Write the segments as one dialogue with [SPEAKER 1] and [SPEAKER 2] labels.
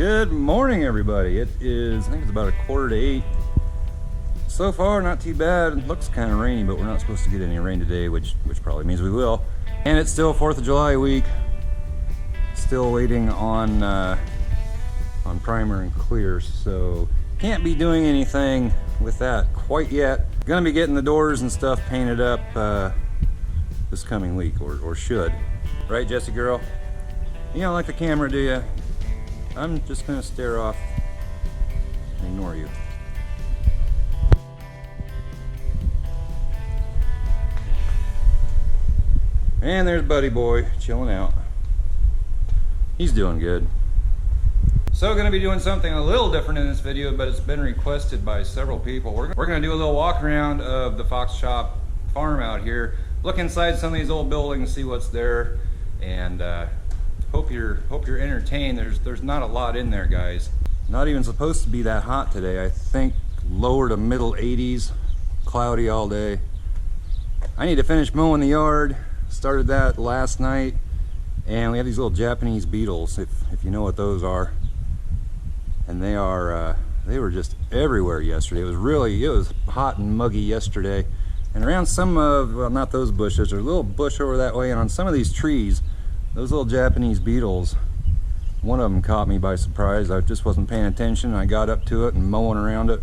[SPEAKER 1] Good morning, everybody. It is, I think it's about 7:45. So far, not too bad. It looks kind of rainy, but we're not supposed to get any rain today, which probably means we will. And it's still 4th of July week. Still waiting on primer and clear, so can't be doing anything with that quite yet. Gonna be getting the doors and stuff painted up this coming week, or should. Right, Jessie girl? You don't like the camera, do you? I'm just gonna stare off and ignore you. And there's Buddy Boy chilling out. He's doing good. So gonna be doing something a little different in this video, but it's been requested by several people. We're gonna do a little walk around of the Fox Shop farm out here. Look inside some of these old buildings, see what's there, and hope you're entertained. There's not a lot in there, guys. Not even supposed to be that hot today. I think lower to middle 80s, cloudy all day. I need to finish mowing the yard. Started that last night, and we have these little Japanese beetles, if you know what those are. And they were just everywhere yesterday. It was hot and muggy yesterday. And around some of, well, not those bushes, there's a little bush over that way, and on some of these trees, those little Japanese beetles, one of them caught me by surprise. I just wasn't paying attention. I got up to it and mowing around it,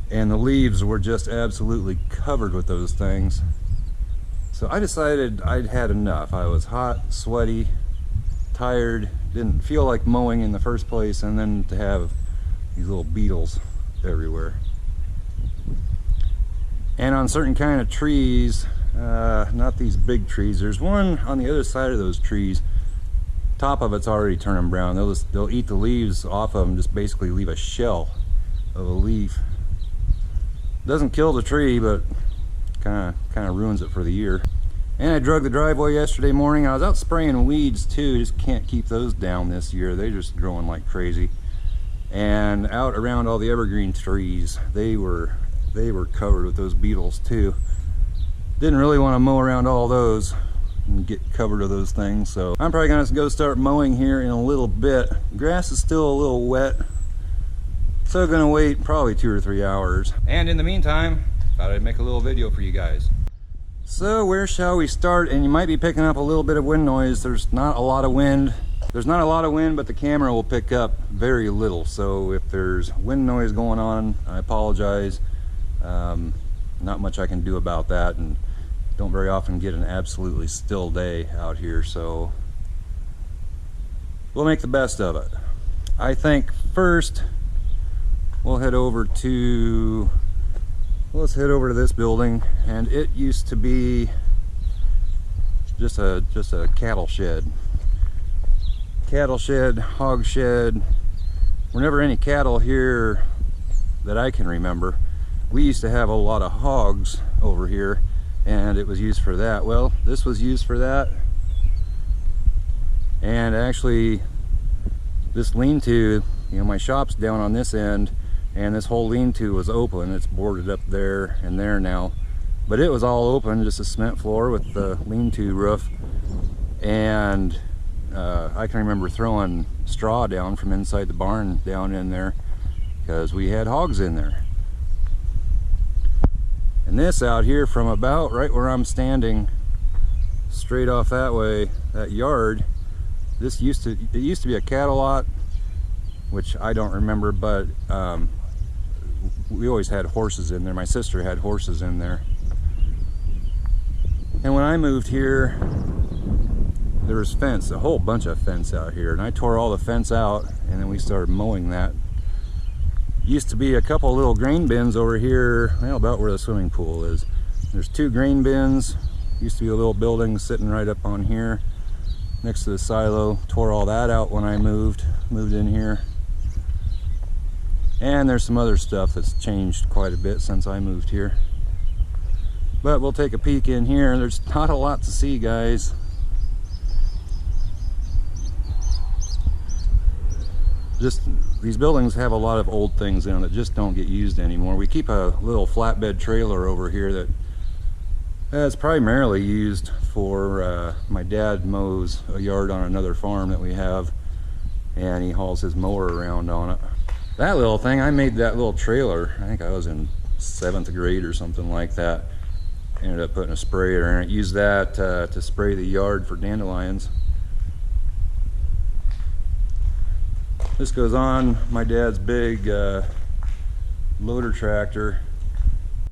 [SPEAKER 1] and the leaves were just absolutely covered with those things. So I decided I'd had enough. I was hot, sweaty, tired, didn't feel like mowing in the first place, and then to have these little beetles everywhere. And on certain kind of trees, not these big trees, there's one on the other side of those trees. Top of it's already turning brown. They'll eat the leaves off of them, just basically leave a shell of a leaf. Doesn't kill the tree, but kind of ruins it for the year. And I drug the driveway yesterday morning. I was out spraying weeds too. Just can't keep those down this year. They're just growing like crazy. And out around all the evergreen trees, they were covered with those beetles too. Didn't really want to mow around all those and get covered with those things, so I'm probably gonna go start mowing here in a little bit. Grass is still a little wet, so I'm gonna wait probably 2 or 3 hours. And in the meantime, thought I'd make a little video for you guys. So where shall we start? And you might be picking up a little bit of wind noise. There's not a lot of wind. There's not a lot of wind, but the camera will pick up very little. So if there's wind noise going on, I apologize. Not much I can do about that, and don't very often get an absolutely still day out here, so we'll make the best of it. I think first we'll head over to, let's head over to this building, and it used to be just a cattle shed. Cattle shed, hog shed. Were never any cattle here that I can remember. We used to have a lot of hogs over here, and it was used for that. Well, this was used for that. And actually, this lean-to, you know, my shop's down on this end, and this whole lean-to was open. It's boarded up there and there now. But it was all open, just a cement floor with the lean-to roof. And I can remember throwing straw down from inside the barn down in there, because we had hogs in there. And this out here, from about right where I'm standing, straight off that way, that yard, it used to be a cattle lot, which I don't remember, but we always had horses in there. My sister had horses in there. And when I moved here, there was fence, a whole bunch of fence out here, and I tore all the fence out, and then we started mowing that. Used to be a couple little grain bins over here, well, about where the swimming pool is. There's 2 grain bins. Used to be a little building sitting right up on here next to the silo. Tore all that out when I moved in here. And there's some other stuff that's changed quite a bit since I moved here. But we'll take a peek in here. There's not a lot to see, guys. Just these buildings have a lot of old things in them that just don't get used anymore. We keep a little flatbed trailer over here that's primarily used for my dad mows a yard on another farm that we have, and he hauls his mower around on it. That little thing, I made that little trailer, I think I was in 7th grade or something like that. Ended up putting a sprayer in it. Used that to spray the yard for dandelions. This goes on my dad's big loader tractor,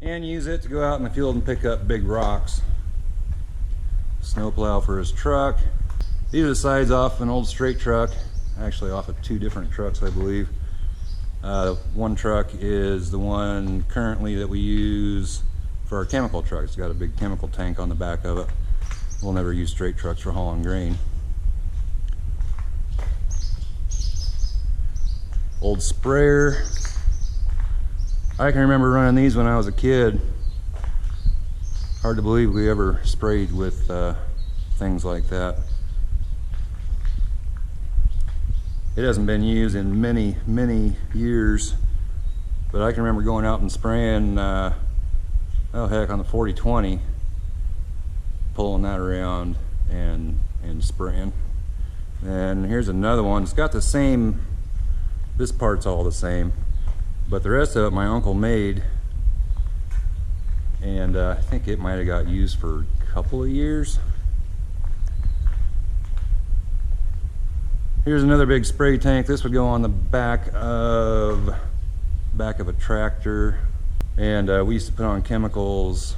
[SPEAKER 1] and use it to go out in the field and pick up big rocks. Snowplow for his truck. These are the sides off an old straight truck, actually off of 2 different trucks, I believe. One truck is the one currently that we use for our chemical truck. It's got a big chemical tank on the back of it. We'll never use straight trucks for hauling grain. Old sprayer. I can remember running these when I was a kid. Hard to believe we ever sprayed with things like that. It hasn't been used in many, many years, but I can remember going out and spraying, oh heck, on the 40-20, pulling that around and spraying. And here's another one. It's got the same, this part's all the same, but the rest of it my uncle made, and I think it might have got used for a couple of years. Here's another big spray tank. This would go on the back of a tractor, and we used to put on chemicals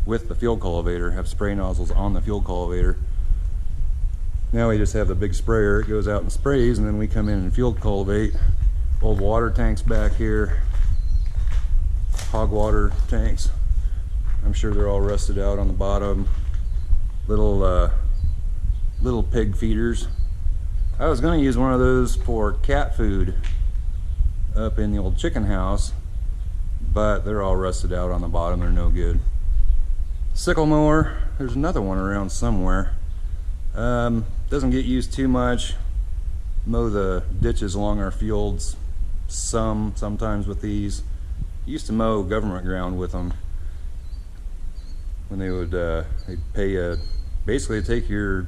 [SPEAKER 1] with the field cultivator, have spray nozzles on the field cultivator. Now we just have the big sprayer. It goes out and sprays, and then we come in and field cultivate. Old water tanks back here, hog water tanks. I'm sure they're all rusted out on the bottom. Little pig feeders. I was going to use one of those for cat food up in the old chicken house, but they're all rusted out on the bottom. They're no good. Sickle mower. There's another one around somewhere. Doesn't get used too much. Mow the ditches along our fields sometimes with these. Used to mow government ground with them when they would they'd pay a basically take your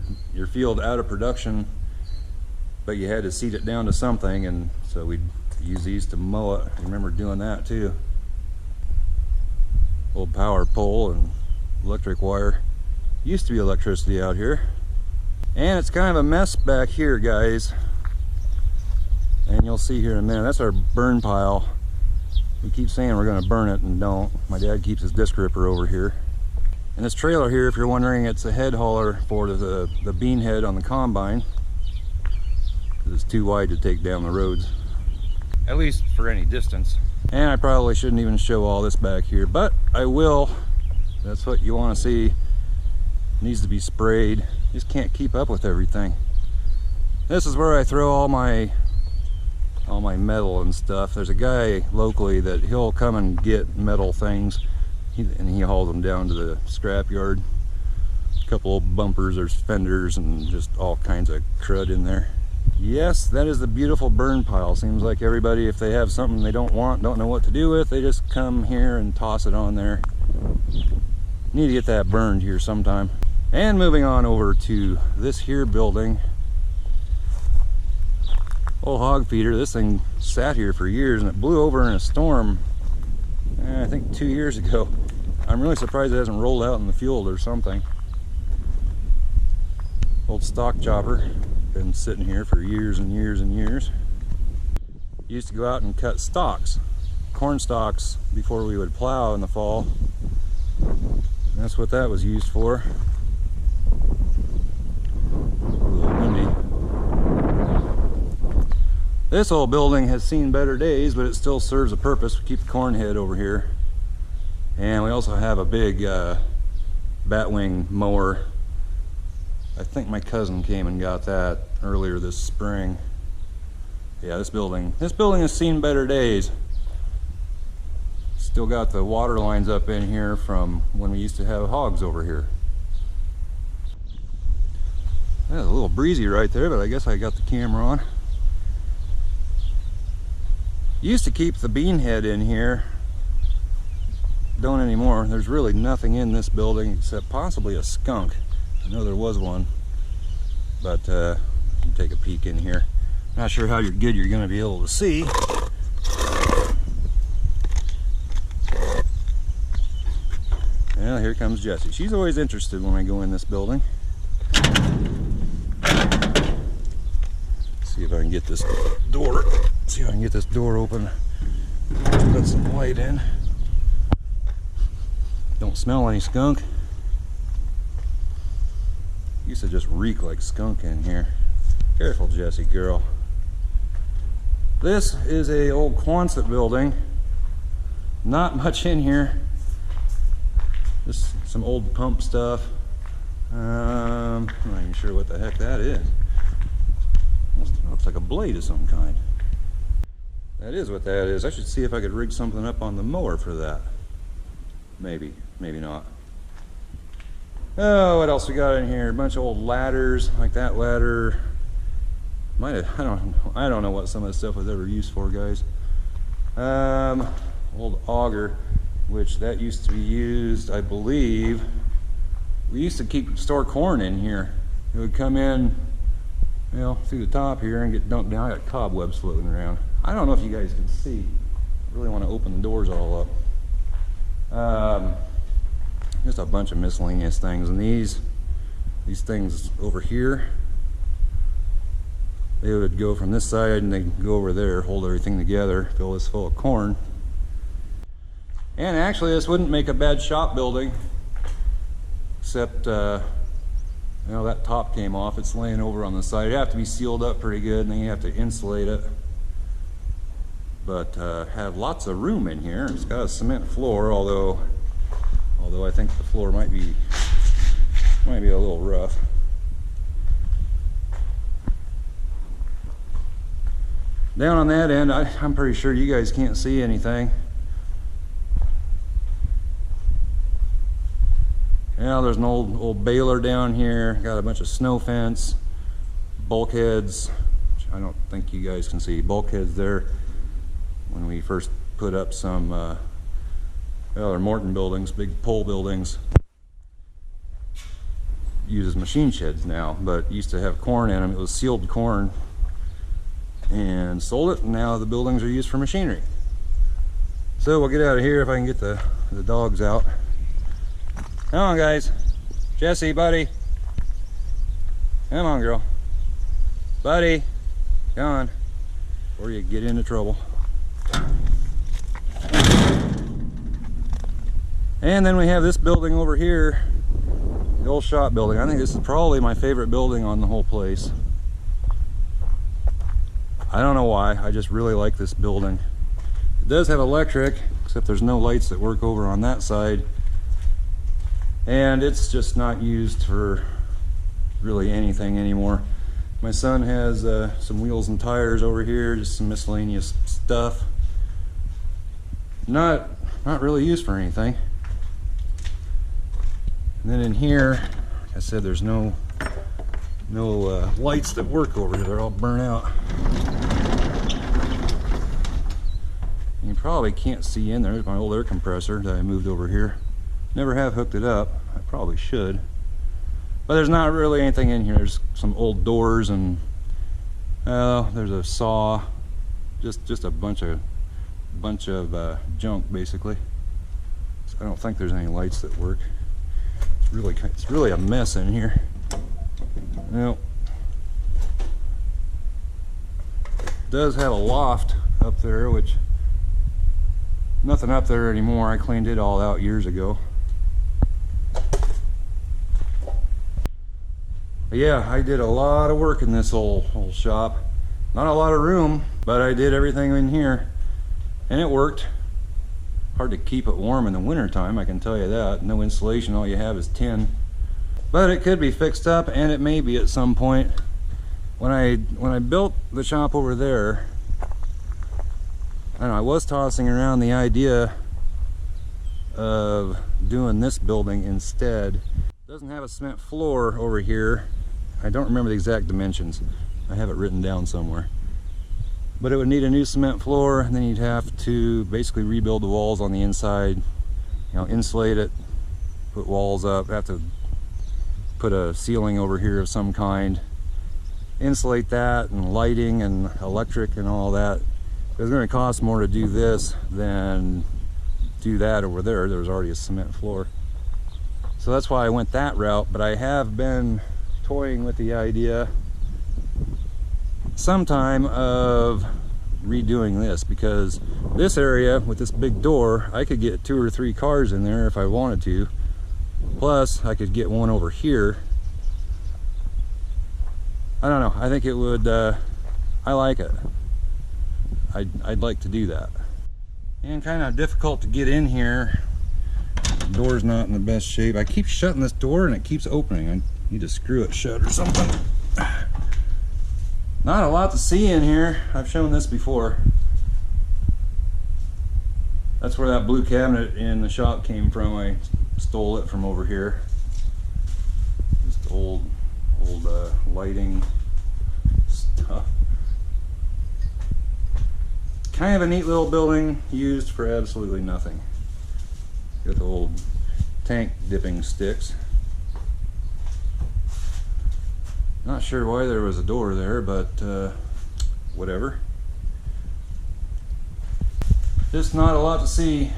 [SPEAKER 1] field out of production, but you had to seed it down to something, and so we'd use these to mow it. I remember doing that too. Old power pole and electric wire. Used to be electricity out here. And it's kind of a mess back here, guys. And you'll see here in a minute. That's our burn pile. We keep saying we're going to burn it and don't. My dad keeps his disc ripper over here. And this trailer here, if you're wondering, it's a head hauler for the bean head on the combine. It's too wide to take down the roads, at least for any distance. And I probably shouldn't even show all this back here, but I will. That's what you want to see. It needs to be sprayed. Just can't keep up with everything. This is where I throw all my metal and stuff. There's a guy locally that he'll come and get metal things, and he hauls them down to the scrap yard. A couple old bumpers, there's fenders, and just all kinds of crud in there. Yes, that is the beautiful burn pile. Seems like everybody, if they have something they don't want, don't know what to do with, they just come here and toss it on there. Need to get that burned here sometime. And moving on over to this here building. Old hog feeder. This thing sat here for years, and it blew over in a storm, I think 2 years ago. I'm really surprised it hasn't rolled out in the field or something. Old stock chopper. Been sitting here for years and years and years. Used to go out and cut stalks, corn stalks, before we would plow in the fall. And that's what that was used for. A little windy. This old building has seen better days, but it still serves a purpose. We keep the corn head over here. And we also have a big batwing mower. I think my cousin came and got that earlier this spring. Yeah, this building has seen better days. Still got the water lines up in here from when we used to have hogs over here. That's a little breezy right there, but I guess I got the camera on. Used to keep the bean head in here. Don't anymore. There's really nothing in this building except possibly a skunk. I know there was one, but Take a peek in here. Not sure how good you're going to be able to see. Well, here comes Jessie. She's always interested when I go in this building. See if I can get this door. See if I can get this door open. Put some light in. Don't smell any skunk. Used to just reek like skunk in here. Careful, Jessie girl. This is a old Quonset building. Not much in here. Just some old pump stuff. I'm not even sure what the heck that is. Looks like a blade of some kind. That is what that is. I should see if I could rig something up on the mower for that. Maybe, maybe not. Oh, what else we got in here? A bunch of old ladders, like that ladder. Might have, I don't know what some of this stuff was ever used for, guys. Old auger, which that used to be used, I believe. We used to store corn in here. It would come in, you know, through the top here and get dumped down. I got cobwebs floating around. I don't know if you guys can see. I really want to open the doors all up. Just a bunch of miscellaneous things, and these things over here, they would go from this side and they go over there, hold everything together, fill this full of corn. And actually, this wouldn't make a bad shop building, except you know, that top came off. It's laying over on the side. It'd have to be sealed up pretty good, and then you have to insulate it. But have lots of room in here. It's got a cement floor, although I think the floor might be a little rough. Down on that end, I'm pretty sure you guys can't see anything. Yeah, there's an old baler down here. Got a bunch of snow fence, bulkheads, which I don't think you guys can see. Bulkheads there when we first put up some, well, they're Morton buildings, big pole buildings. Uses machine sheds now, but used to have corn in them. It was sealed corn, and sold it, and now the buildings are used for machinery. So we'll get out of here if I can get the dogs out. Come on, guys. Jessie, buddy. Come on, girl. Buddy, come on, before you get into trouble. And then we have this building over here, the Ole Shot Building. I think this is probably my favorite building on the whole place. I don't know why, I just really like this building. It does have electric, except there's no lights that work over on that side. And it's just not used for really anything anymore. My son has some wheels and tires over here, just some miscellaneous stuff. Not really used for anything. And then in here, like I said, there's no lights that work over here. They're all burnt out. You probably can't see in there. There's my old air compressor that I moved over here. Never have hooked it up. I probably should. But there's not really anything in here. There's some old doors and there's a saw. Just a bunch of junk basically. So I don't think there's any lights that work. It's really a mess in here. Well, it does have a loft up there, which nothing up there anymore. I cleaned it all out years ago. But yeah, I did a lot of work in this whole shop. Not a lot of room, but I did everything in here, and it worked. Hard to keep it warm in the winter time, I can tell you that. No insulation, all you have is tin. But it could be fixed up, and it may be at some point. When I built the shop over there, I don't know, I was tossing around the idea of doing this building instead. It doesn't have a cement floor over here. I don't remember the exact dimensions. I have it written down somewhere. But it would need a new cement floor, and then you'd have to basically rebuild the walls on the inside, you know, insulate it, put walls up, have to put a ceiling over here of some kind, insulate that and lighting and electric and all that. It's going to cost more to do this than do that over there. There was already a cement floor. So that's why I went that route, but I have been toying with the idea sometime of redoing this, because this area with this big door, I could get 2 or 3 cars in there if I wanted to. Plus, I could get one over here. I don't know. I think it would, I like it. I'd like to do that. And kind of difficult to get in here. The door's not in the best shape. I keep shutting this door and it keeps opening. I need to screw it shut or something. Not a lot to see in here. I've shown this before. That's where that blue cabinet in the shop came from. I stole it from over here. Just old lighting stuff. Kind of a neat little building used for absolutely nothing. Got the old tank dipping sticks. Not sure why there was a door there, but whatever. Just not a lot to see.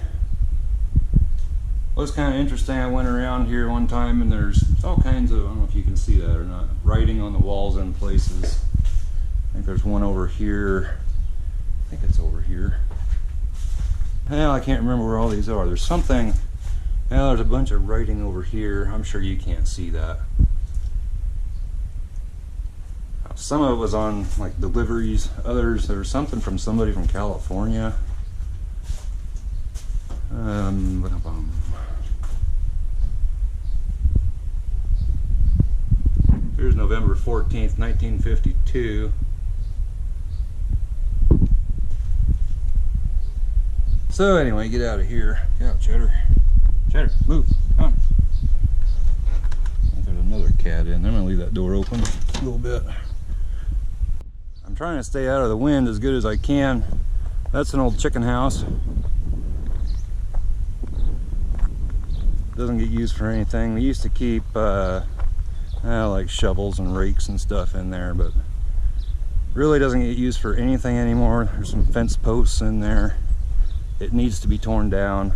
[SPEAKER 1] It was kind of interesting. I went around here one time and there's all kinds of, I don't know if you can see that or not, writing on the walls in places. I think there's one over here. I think it's over here. Well, I can't remember where all these are. There's something, well, there's a bunch of writing over here. I'm sure you can't see that. Some of it was on like deliveries, others, there was something from somebody from California. Here's November 14th, 1952. So anyway, get out of here. Get out, Cheddar. Cheddar, move. Come on. I think there's another cat in. I'm going to leave that door open a little bit. I'm trying to stay out of the wind as good as I can. That's an old chicken house. Doesn't get used for anything. We used to keep like shovels and rakes and stuff in there, but really doesn't get used for anything anymore. There's some fence posts in there. It needs to be torn down.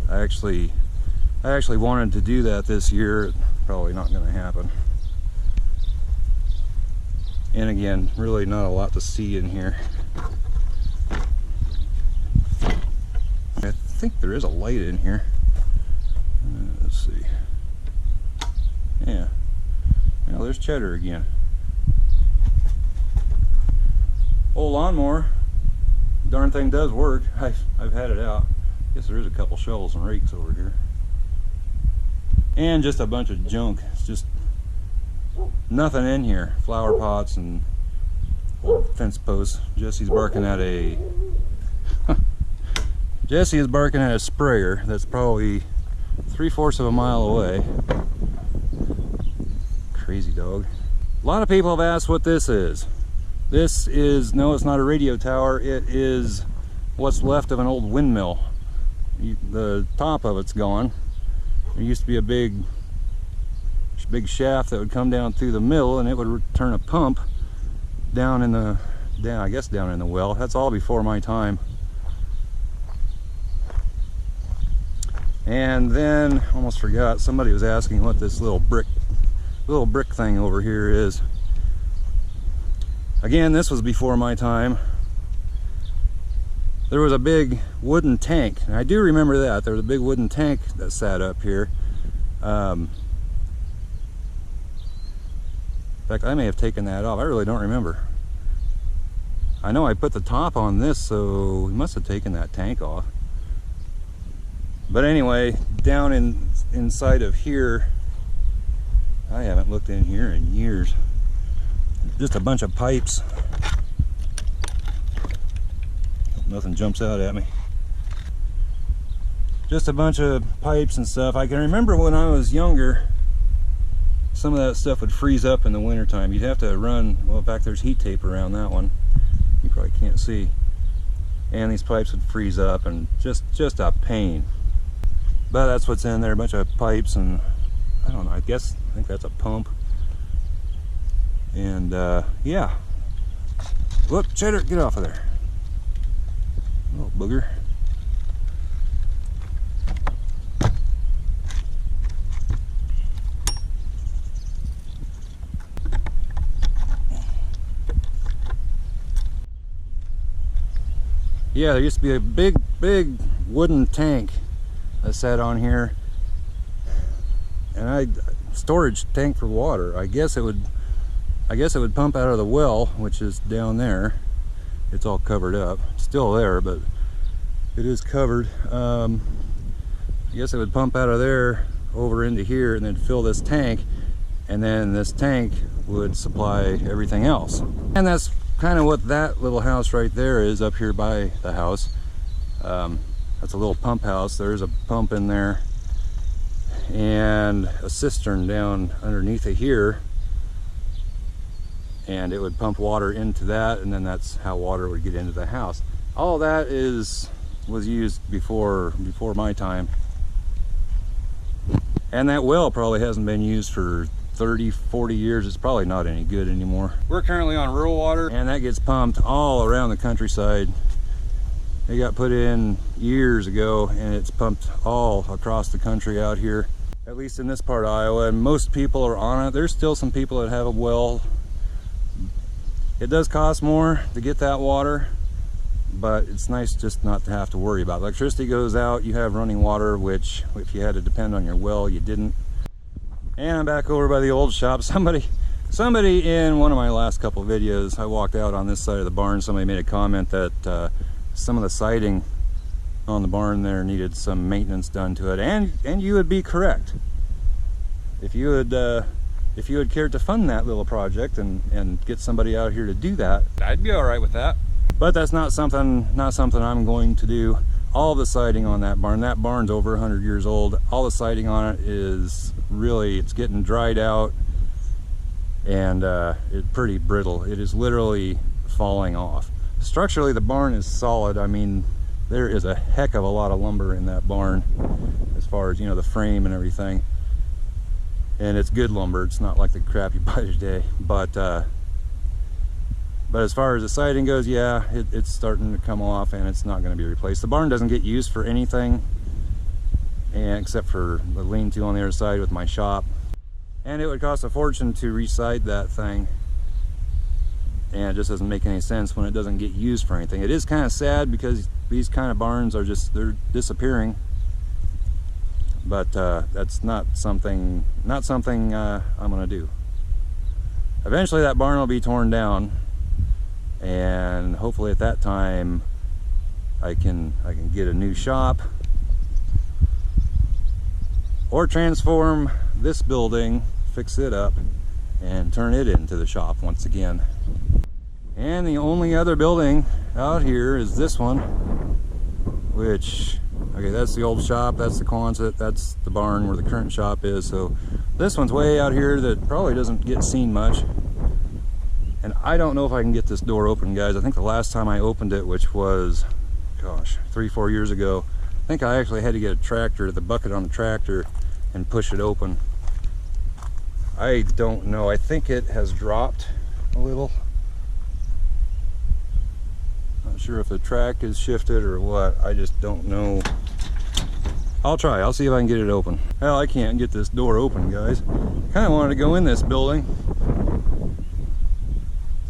[SPEAKER 1] I actually wanted to do that this year. Probably not going to happen. And again, really not a lot to see in here. I think there is a light in here. Let's see. Yeah. Well, there's Cheddar again. Old lawnmower. Darn thing does work. I've had it out. Guess there is a couple shovels and rakes over here. And just a bunch of junk. It's just nothing in here. Flower pots and old fence posts. Jesse's barking at a Jesse is barking at a sprayer that's probably 3/4 of a mile away. Crazy dog. A lot of people have asked what this is. This is, no, it's not a radio tower. It is what's left of an old windmill. The top of it's gone. There used to be a big shaft that would come down through the mill, and it would turn a pump down in the, I guess down in the well. That's all before my time. And then, almost forgot, somebody was asking what this little brick thing over here is. Again, this was before my time. There was a big wooden tank, and I do remember that. There was a big wooden tank that sat up here. In fact, I may have taken that off. I really don't remember. I know I put the top on this, so we must have taken that tank off. But anyway, down inside of here, I haven't looked in here in years. Just a bunch of pipes. Hope nothing jumps out at me. Just a bunch of pipes and stuff. I can remember when I was younger, some of that stuff would freeze up in the wintertime. You'd have to run, well, in fact, there's heat tape around that one. You probably can't see. And these pipes would freeze up, and just a pain. But that's what's in there, a bunch of pipes, and I don't know, I think that's a pump. And yeah. Whoop, Cheddar, get off of there. Little booger. Yeah, there used to be a big wooden tank that sat on here, and storage tank for water. I guess it would pump out of the well, which is down there. It's all covered up. It's still there, but it is covered. I guess it would pump out of there over into here and then fill this tank, and then this tank would supply everything else. And that's kind of what that little house right there is up here by the house. That's a little pump house. There's a pump in there and a cistern down underneath it here, and it would pump water into that, and then that's how water would get into the house. All that was used before my time, and that well probably hasn't been used for 30-40 years. It's probably not any good anymore. We're currently on rural water, and that gets pumped all around the countryside. It got put in years ago, and it's pumped all across the country out here, at least in this part of Iowa, and most people are on it. There's still some people that have a well. It does cost more to get that water, but it's nice just not to have to worry about it. Electricity goes out, you have running water, which if you had to depend on your well, you didn't. And I'm back over by the old shop. Somebody in one of my last couple videos, I walked out on this side of the barn, somebody made a comment that some of the siding on the barn there needed some maintenance done to it, and you would be correct. If you had cared to fund that little project and get somebody out here to do that, I'd be all right with that. But that's not something I'm going to do. All the siding on that barn's over 100 years old. All the siding on it is really, it's getting dried out, and it's pretty brittle. It is literally falling off. Structurally, the barn is solid. I mean, there is a heck of a lot of lumber in that barn as far as, you know, the frame and everything. And it's good lumber. It's not like the crap you buy today. But as far as the siding goes, yeah, it's starting to come off, and it's not going to be replaced. The barn doesn't get used for anything, and except for the lean-to on the other side with my shop. And it would cost a fortune to reside that thing, and it just doesn't make any sense when it doesn't get used for anything. It is kind of sad because these kind of barns are they're disappearing. But that's not something I'm gonna do. Eventually that barn will be torn down, and hopefully at that time I can get a new shop, or transform this building, fix it up, and turn it into the shop once again. And the only other building out here is this one, which, okay, that's the old shop, that's the Quonset, that's the barn where the current shop is. So this one's way out here that probably doesn't get seen much. And I don't know if I can get this door open, guys. I think the last time I opened it, which was, gosh, 3-4 years ago, I think I actually had to get a tractor, the bucket on the tractor, and push it open. I don't know. I think it has dropped a little. Not sure if the track is shifted or what. I just don't know. I'll try. I'll see if I can get it open. Well, I can't get this door open, guys. Kind of wanted to go in this building.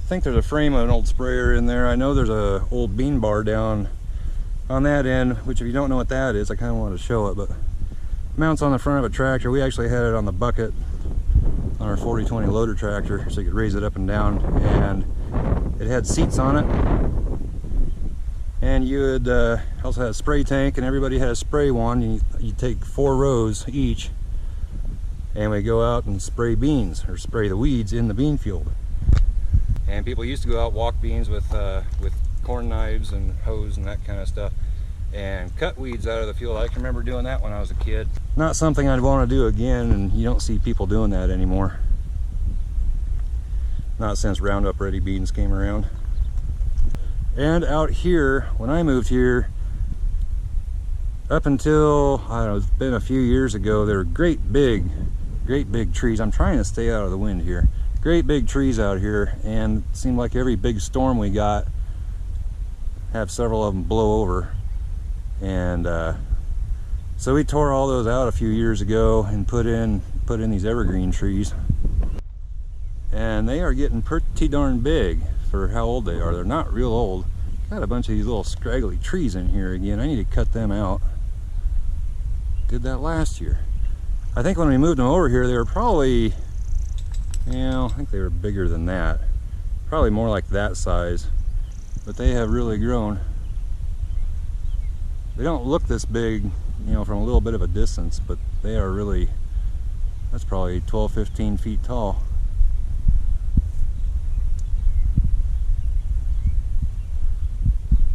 [SPEAKER 1] I think there's a frame of an old sprayer in there. I know there's a old bean bar down on that end, which if you don't know what that is, I kind of want to show it, but mounts on the front of a tractor. We actually had it on the bucket on our 4020 loader tractor, so you could raise it up and down, and it had seats on it. And you would also had a spray tank, and everybody had a spray wand. You take 4 rows each, and we go out and spray beans, or spray the weeds in the bean field. And people used to go out walk beans with corn knives and hose and that kind of stuff, and cut weeds out of the field. I can remember doing that when I was a kid. Not something I'd want to do again, and you don't see people doing that anymore. Not since Roundup Ready beans came around. And out here, when I moved here, up until, I don't know, it's been a few years ago, there were great big trees. I'm trying to stay out of the wind here. great big trees out here, and it seemed like every big storm we got have several of them blow over. And so we tore all those out a few years ago and put in these evergreen trees, and they are getting pretty darn big for how old they are. They're not real old. Got a bunch of these little scraggly trees in here again. I need to cut them out. Did that last year. I think when we moved them over here, they were probably, I think they were bigger than that. Probably more like that size. But they have really grown. They don't look this big, from a little bit of a distance, but they are really, that's probably 12, 15 feet tall.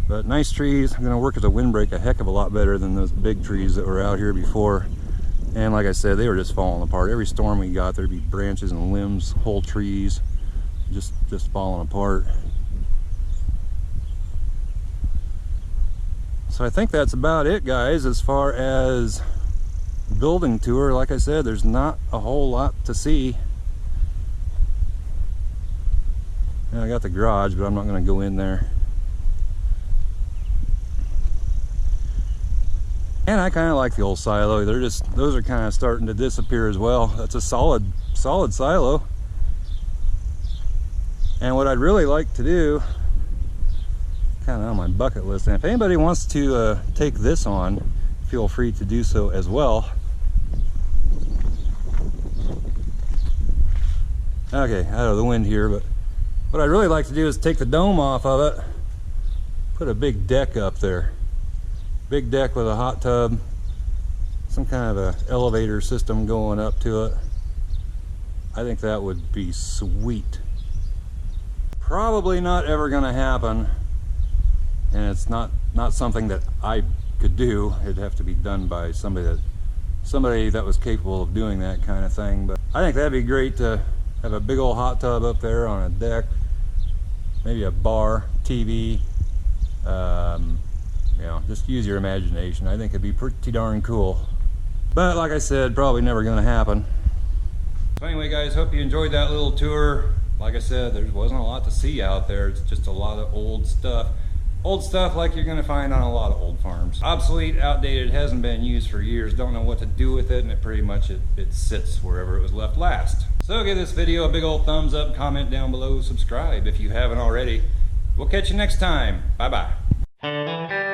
[SPEAKER 1] But nice trees. I'm gonna work as a windbreak a heck of a lot better than those big trees that were out here before. And like I said, they were just falling apart. Every storm we got, there'd be branches and limbs, whole trees, just falling apart. So I think that's about it, guys, as far as building tour. Like I said, there's not a whole lot to see. And I got the garage, but I'm not gonna go in there. And I kind of like the old silo. Those are kind of starting to disappear as well. That's a solid silo. And what I'd really like to do, kind of on my bucket list, and if anybody wants to take this on, feel free to do so as well. Okay, out of the wind here, but what I'd really like to do is take the dome off of it, put a big deck up there. Big deck with a hot tub, some kind of a elevator system going up to it. I think that would be sweet. Probably not ever gonna happen, and it's not something that I could do. It'd have to be done by somebody that was capable of doing that kind of thing. But I think that'd be great to have a big old hot tub up there on a deck, maybe a bar, TV. Just use your imagination. I think it'd be pretty darn cool. But like I said, probably never gonna happen. So anyway, guys, hope you enjoyed that little tour. Like I said, there wasn't a lot to see out there. It's just a lot of old stuff. Old stuff like you're gonna find on a lot of old farms. Obsolete, outdated, hasn't been used for years, don't know what to do with it, and it pretty much it sits wherever it was left last. So give this video a big old thumbs up, comment down below, subscribe if you haven't already. We'll catch you next time. Bye-bye.